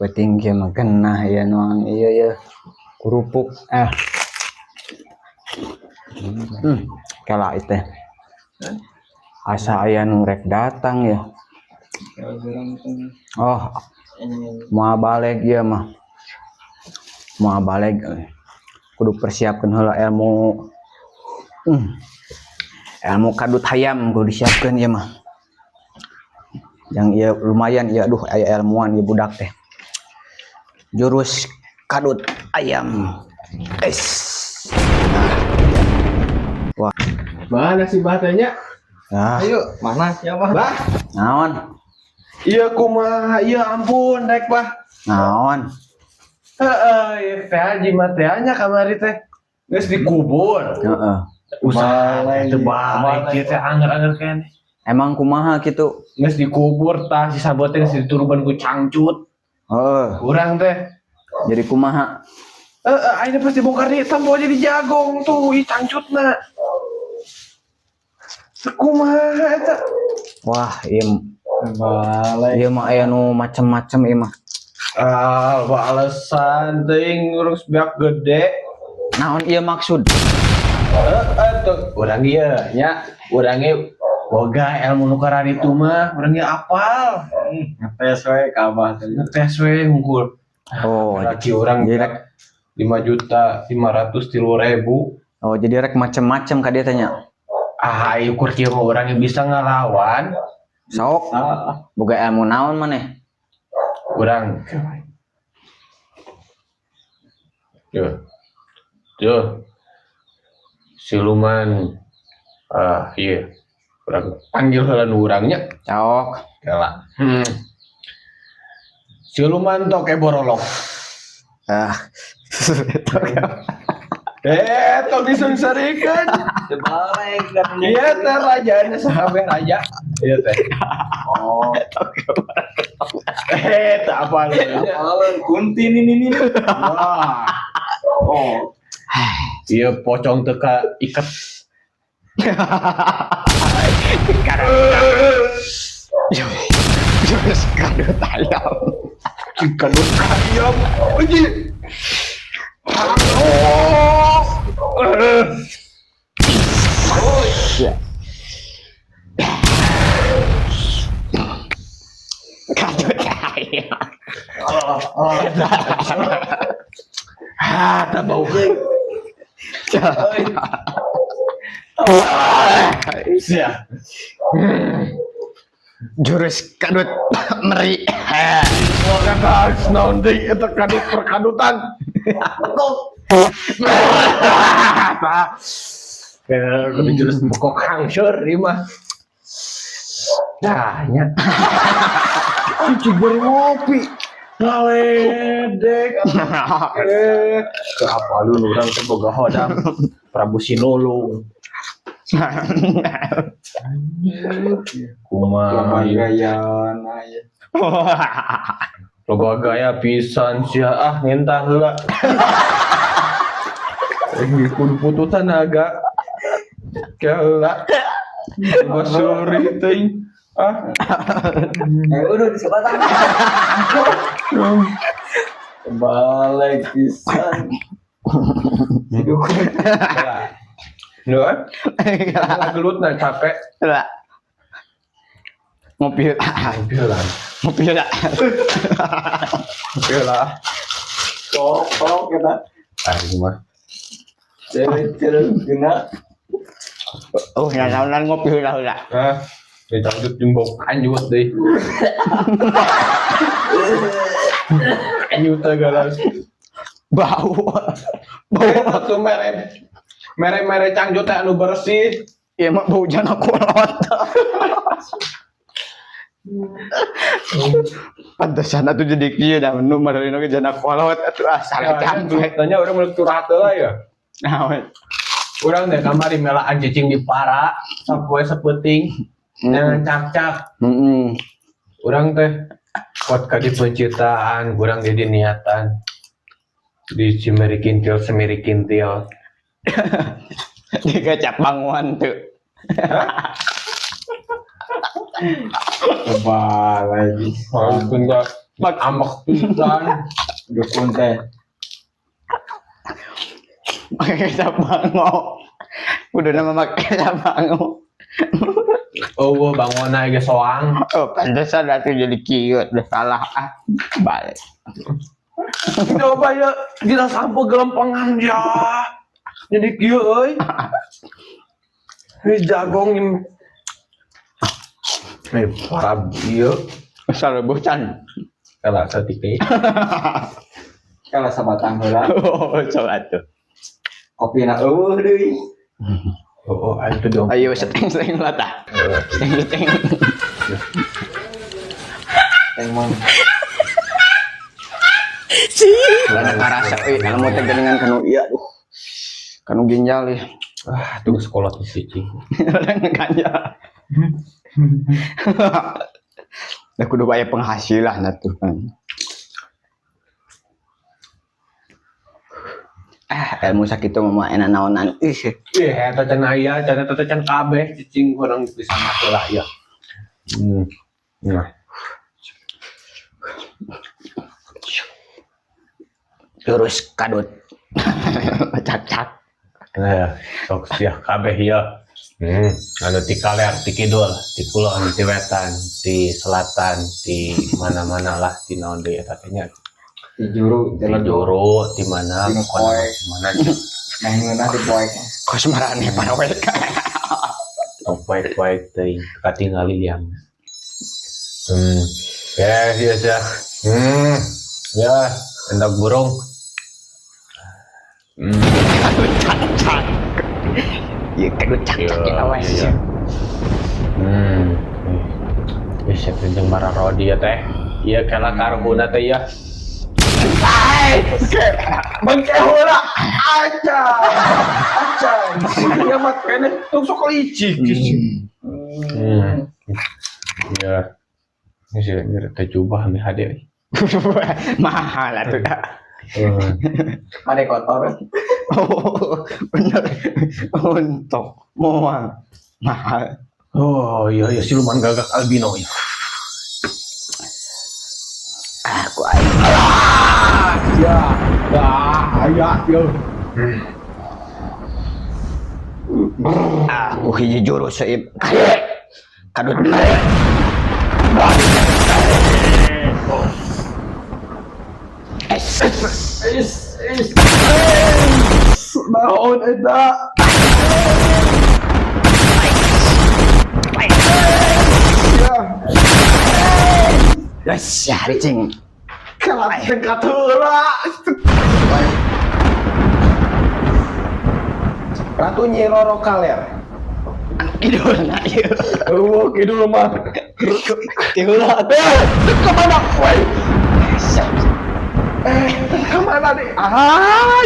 Penting ge mah genah ya nuang ieu ya kerupuk kala teh asa aya nu rek datang ya. Oh mau balik ya mah mau balik kudu persiapkan heula ilmu kadut hayam kudu disiapkeun ya mah yang iya lumayan ya aduh aya ilmuwan ya budak teh jurus kadut ayam wah mana sih batanya ayo mana siapa bah naon iya kumaha iya ampun rek bah naon ya teh haji mateanya kamari teh geus dikubur heeh usaha teu balik kieu teh anger-anger keneh emang kumaha kitu geus dikubur tah si sabot teh geus diturunkeun ku cangcut urang teh jadi kumaha ayeuna pasti bongkar di tampo jadi jagong tuh i cangcutna kumaha eta wah ieu balai ieu mah aya nu macem-macem ieu mah alasan teuing urang beak gede naon ieu maksud tuh urang ieu nya urang ge boga ilmu nu karari itu mah urang ge apal ngetes we ka abah teh ngetes we hungkul laki urang jadi 5.503.000 oh jadi rek macem-macem ka dia tanya ayo ukur kieu mah urang ge bisa ngalawan sok boga ilmu naon maneh urang Tuh siluman iya urang panggil heula nu urangnya cok kela siluman toke borolok tong disengsarikeun Terbalik kan iya teh rajana sakabeh raja iya teh oh teh apa lu kunti ini wah oh iya pocong teka ikat kadut ayam kadut ayam anjing kadut ayam tak bau siap jurus kadut meri kan harus naon deui eta kadut perkadutan kudu jurus bokok hangseur ieu mah dah nya cicing beri ngopi ngaledek ke apa lu urang teh boga hodang Prabu Sinulung kumaha gayaan aya loba gaya pisan sia ngentah heula kudu putusan naga heula basuri teuing udah di sebatang balik pisan gelutna capek ngopi lah kok kita ayo mah cewek kena oh naonan ngopi lah ditangkut jembok anjut deh anjut galas bau tuh mere cangcut anu bersih ya mah bau jana kolot pantesan atuh jadi kieu da nu marina ge jana kolot atuh asal cangcut tanya urang meuleuh curhat heula ya naon urang teh kamari melaan cicing di para sapoe sapeting dengan cap-cap urang teh pot ka di pencitraan urang jadi niatan di semirikintil Tiga cap banguan tuh. Coba lagi. Walaupun gak Ambek pisan. Dukun teh. Pakai sabango. Udah nama pakai sabango. Oh, bangun aja soang. Oh, pantesan ratu jadi kieu udah salah balik. Coba ya, dina sampo gelempangan ya. Jadi kieu euy. Ini jagong ini para kieu Salah bocan. kalau satik Kalau sabatang heula Oh, coba tuh. kopina eueuh deui. Oh, itu dong. Ayo seteng-seteng lah tah. Seteng-seteng. Emang Ada karasa anu teh geningan kanu ieu aduh. Kanu ginjal ya. Tuh sekolah tuh cicing. Ganjal. Dah kudu aya penghasilan atuh kan. Ilmu sakitu mah enak naonan. Eta can aya, can eta can kabeh cicing urang bisa heula ya. Nah. Jurus kadut. Cak-cak. Nah, sok sia kabeh ya. Anu ti kaler, ti kidul, ti kulon, ti wetan, ti selatan, ti mana-mana lah ti naon deui eta teh nya. di juru Ti juru, ti mana, Di poek. ti mana. nah ngeunah di poek. Kos marane parawek. Poek-poek teuing katingali yang. Ya, ya. Ya, hendak burung. Kadut cak-cak. Ieu kadut cak-cak kita wes. Bisa tunjung marah rodi ya teh. Iya kala karbona teh ya. Bangke heula. Aja. Ya mat kene tusuk licik. Ya. Ini sih teh jubah nih hade. Mahal atuh dah. Made kotor. Oh, bener. Untuk moal mahal. Oh iya siluman gagak albino ya. Aku aing. Ya. Aku hiji jurus seib. Kadut. Naon eta? Yes, ya ricing. Kalah dekat heula. Ratu Nyi Roro Kaler. Idulna ieu. Oh, kidul mah. Tiula teh. Kemana kowe? Kemana nih?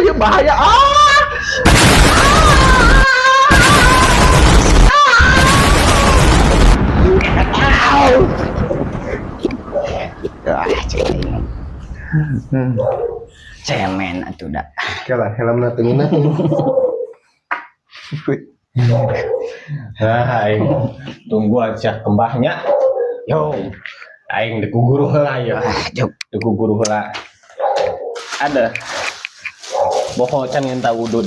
Ya bahaya. Cemen atuh dah. Kalah helmna tengina. Aing tunggu aja kembahnya. Yo. Aing deku guru heula ya. Juk. Deku guru heula. Ada. Boho can ngenta udud.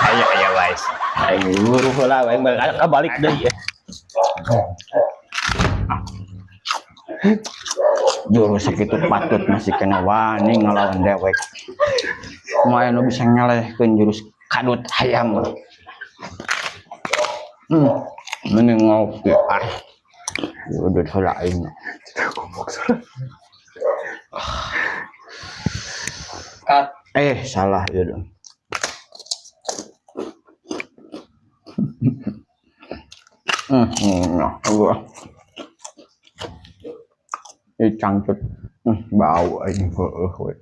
Ayo guys. Aing guru heula aing balik deui ya. Jurus sakitu patut masih kena wani ngelawan dewek. Moal nu bisa ngalehkeun jurus kadut hayam. Mending ngopi udah heula aing. Salah ya dong. Gua. Cangcut. Bau aing heueuh we.